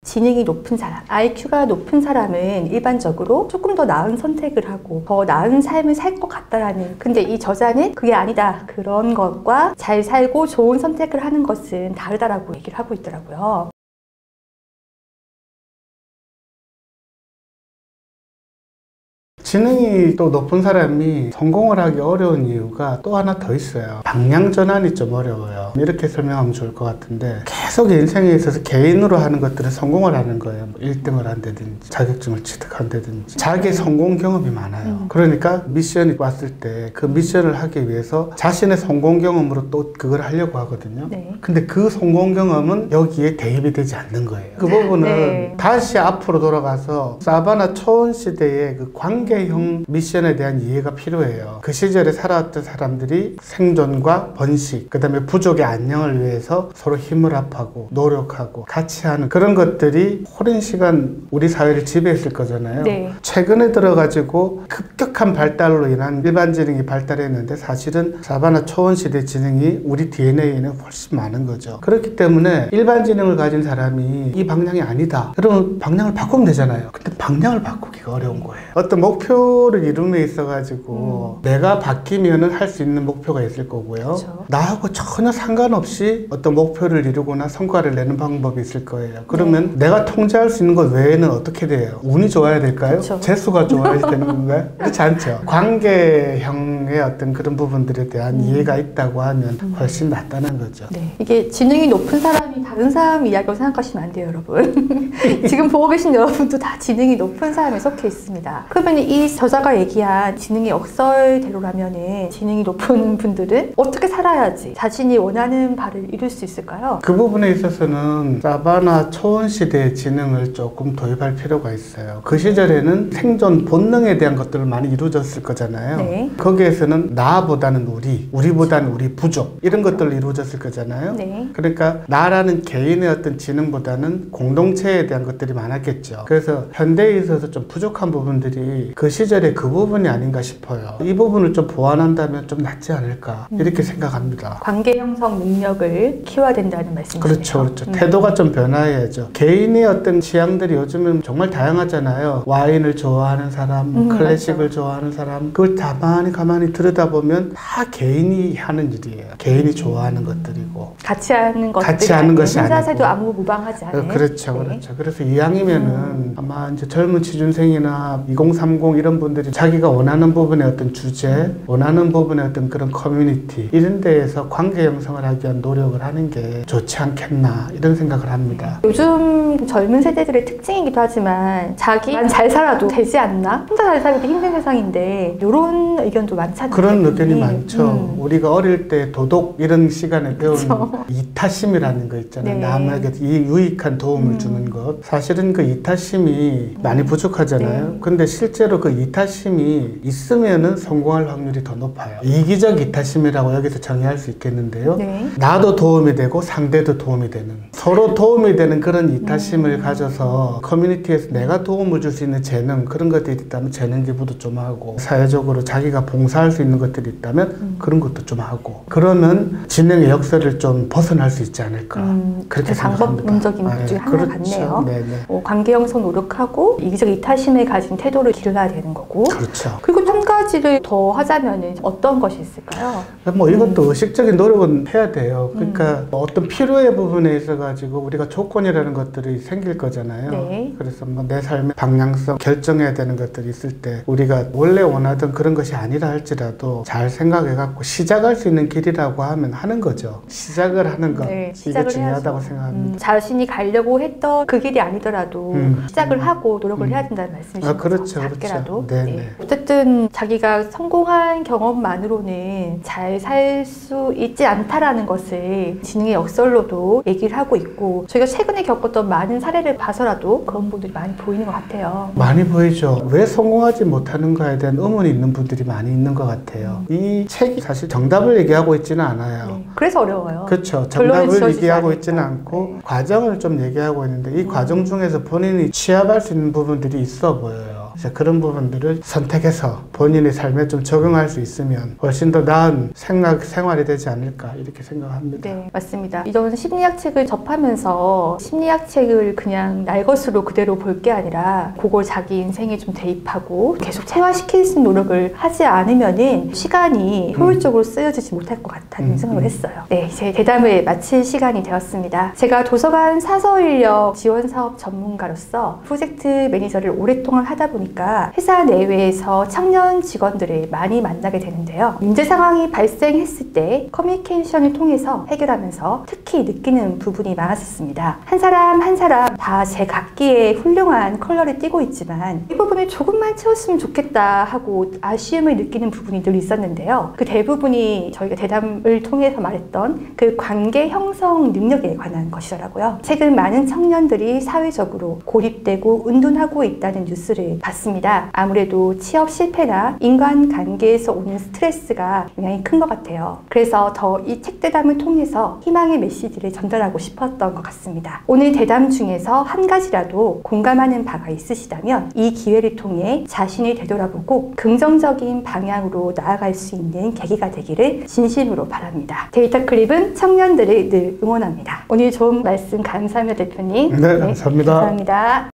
지능이 높은 사람, IQ가 높은 사람은 일반적으로 조금 더 나은 선택을 하고 더 나은 삶을 살 것 같다라는, 근데 이 저자는 그게 아니다, 그런 것과 잘 살고 좋은 선택을 하는 것은 다르다라고 얘기를 하고 있더라고요. 지능이 또 높은 사람이 성공을 하기 어려운 이유가 또 하나 더 있어요. 방향 전환이 좀 어려워요. 이렇게 설명하면 좋을 것 같은데, 계속 인생에 있어서 개인으로 하는 것들은 성공을 하는 거예요. 뭐 1등을 한다든지 자격증을 취득한다든지 자기 성공 경험이 많아요. 그러니까 미션이 왔을 때 그 미션을 하기 위해서 자신의 성공 경험으로 또 그걸 하려고 하거든요. 네. 근데 그 성공 경험은 여기에 대입이 되지 않는 거예요. 그 부분은 네. 다시 앞으로 돌아가서 사바나 초원 시대의 그 관계형 미션에 대한 이해가 필요해요. 그 시절에 살아왔던 사람들이 생존과 번식, 그 다음에 부족의 안녕을 위해서 서로 힘을 합하고 노력하고 같이 하는 그런 것들이 오랜 시간 우리 사회를 지배했을 거잖아요. 네. 최근에 들어가지고 급격한 발달로 인한 일반 지능이 발달했는데, 사실은 사바나 초원 시대 지능이 우리 DNA에는 훨씬 많은 거죠. 그렇기 때문에 일반 지능을 가진 사람이 이 방향이 아니다, 그러면 방향을 바꾸면 되잖아요. 근데 방향을 바꾸기가 어려운 거예요. 어떤 목표를 이룸에 있어가지고 내가 바뀌면은 할 수 있는 목표가 있을 거고요. 그렇죠. 나하고 전혀 상관없이 어떤 목표를 이루거나 성과를 내는 방법이 있을 거예요. 그러면 내가 통제할 수 있는 것 외에는 어떻게 돼요? 운이 좋아야 될까요? 그렇죠. 재수가 좋아야 되는 건가요? 그렇지 않죠. 관계형의 어떤 그런 부분들에 대한 이해가 있다고 하면 훨씬 낫다는 거죠. 네. 이게 지능이 높은 사람이 다른 사람 이야기라고 생각하시면 안 돼요, 여러분. 지금 보고 계신 여러분도 다 지능이 높은 사람에 속해 있습니다. 그러면 이 저자가 얘기한 지능의 역설대로라면은 지능이 높은 분들은 어떻게 살아야지 자신이 원하는 바를 이룰 수 있을까요? 그 부분에 있어서는 사바나 초원 시대의 지능을 조금 도입할 필요가 있어요. 그 시절에는 생존 본능에 대한 것들을 많이 이루어졌을 거잖아요. 네. 거기에서는 나보다는 우리보다는 우리 부족, 이런 것들을 이루어졌을 거잖아요. 네. 그러니까 나라는 개인의 어떤 지능보다는 공동체에 대한 것들이 많았겠죠. 그래서 현대에 있어서 좀 부족한 부분들이 그 시절에 그 부분이 아닌가 싶어요. 이 부분을 좀 보완한다면 좀 낫지 않을까, 이렇게 생각합니다. 관계 형성 능력을 키워야 된다는 말씀이시네요. 그렇죠, 그렇죠. 태도가 좀 변화해야죠. 개인의 어떤 취향들이 요즘은 정말 다양하잖아요. 와인을 좋아하는 사람, 클래식을 맞죠. 좋아하는 사람, 그걸 가만히 들여다보면 다 개인이 하는 일이에요. 개인이 좋아하는 것들이고. 같이 하는 것들이 같이 하는 것이 혼자 아니고. 해도 아무 무방하지 않은. 그렇죠, 네. 그렇죠. 그래서 이왕이면은 아마 이제 젊은 취준생이나 2030 이런 분들이 자기가 원하는 부분의 어떤 주제, 원하는 부분의 어떤 그런 커뮤니티, 이런 데에서 관계 형성을 하기 위한 노력을 하는 게 좋지 않겠나, 이런 생각을 합니다. 요즘 젊은 세대들의 특징이기도 하지만 자기만 잘 살아도 되지 않나? 혼자 잘 살기도 힘든 세상인데 이런 의견도 많잖아요. 그런 의견이 많죠. 우리가 어릴 때 도덕 이런 시간에 배운 그렇죠. 이타심이라는 거 있잖아요. 네. 남에게 유익한 도움을 주는 것. 사실은 그 이타심이 많이 부족하잖아요. 네. 근데 실제로 그 이타심이 있으면은 성공할 확률이 더 높아요. 이기적 이타심이라고 여기서 정의할 수 있겠는데요. 네. 나도 도움이 되고 상대도 도움이 되는, 서로 도움이 되는 그런 이타심을 가져서 커뮤니티에서 내가 도움을 줄 수 있는 재능, 그런 것들이 있다면 재능 기부도 좀 하고, 사회적으로 자기가 봉사할 수 있는 것들이 있다면 그런 것도 좀 하고, 그러면 지능의 역설을 좀 벗어날 수 있지 않을까, 그렇게 생각합니다. 방법론적인 것 중에 하나 그렇죠. 같네요. 네네. 관계 형성 노력하고 이기적 이타심을 가진 태도를 기르어야 되는 거고. 그렇죠. 그리고 한 가지를 더 하자면 어떤 것이 있을까요? 뭐 이것도 의식적인 노력은 해야 돼요. 그러니까 어떤 필요의 부분에 있어가지고 우리가 조건이라는 것들이 생길 거잖아요. 네. 그래서 뭐 내 삶의 방향성 결정해야 되는 것들이 있을 때 우리가 원래 원하던 그런 것이 아니라 할지라도 잘 생각해갖고 시작할 수 있는 길이라고 하면 하는 거죠. 시작을 하는 것. 네, 이게 시작을 중요하다고 해야죠. 생각합니다. 자신이 가려고 했던 그 길이 아니더라도 시작을 하고 노력을 해야 된다는 말씀이신 거죠. 그렇죠, 작게라도. 그렇죠. 네네. 네. 어쨌든 자기가 성공한 경험만으로는 잘 살 수 있지 않다라는 것을 지능의 역설로도 얘기를 하고 있고, 저희가 최근에 겪었던 많은 사례를 봐서라도 그런 분들이 많이 보이는 것 같아요. 많이 보이죠. 왜 성공하지 못하는가에 대한 의문이 있는 분들이 많이 있는 것 같아요. 이 책이 사실 정답을 얘기하고 있지는 않아요. 네. 그래서 어려워요. 그렇죠. 결론을 정답을 지어주지 얘기하고 않으니까. 있지는 않고 네. 과정을 좀 얘기하고 있는데, 이 과정 중에서 본인이 취합할 수 있는 부분들이 있어 보여요. 이제 그런 부분들을 선택해서 본인의 삶에 좀 적용할 수 있으면 훨씬 더 나은 생활이 되지 않을까 이렇게 생각합니다. 네, 맞습니다. 이전 심리학 책을 접하면서 심리학 책을 그냥 날 것으로 그대로 볼 게 아니라 그걸 자기 인생에 좀 대입하고 계속 체화시킬 수 있는 노력을 하지 않으면은 시간이 효율적으로 쓰여지지 못할 것 같다는 생각을 했어요. 네, 제 대담을 마칠 시간이 되었습니다. 제가 도서관 사서 인력 지원 사업 전문가로서 프로젝트 매니저를 오랫동안 하다 보니까 회사 내외에서 청년 직원들을 많이 만나게 되는데요. 문제 상황이 발생했을 때 커뮤니케이션을 통해서 해결하면서 특히 느끼는 부분이 많았었습니다. 한 사람 한 사람 다 제 각기의 훌륭한 컬러를 띠고 있지만 이 부분을 조금만 채웠으면 좋겠다 하고 아쉬움을 느끼는 부분이 늘 있었는데요. 그 대부분이 저희가 대담을 통해서 말했던 그 관계 형성 능력에 관한 것이더라고요. 최근 많은 청년들이 사회적으로 고립되고 은둔하고 있다는 뉴스를 봤습니다. 아무래도 취업 실패나 인간관계에서 오는 스트레스가 영향이 큰 것 같아요. 그래서 더 이 책 대담을 통해서 희망의 메시지를 전달하고 싶었던 것 같습니다. 오늘 대담 중에서 한 가지라도 공감하는 바가 있으시다면 이 기회를 통해 자신을 되돌아보고 긍정적인 방향으로 나아갈 수 있는 계기가 되기를 진심으로 바랍니다. 데이터 클립은 청년들을 늘 응원합니다. 오늘 좋은 말씀 감사합니다, 대표님. 네, 감사합니다. 감사합니다.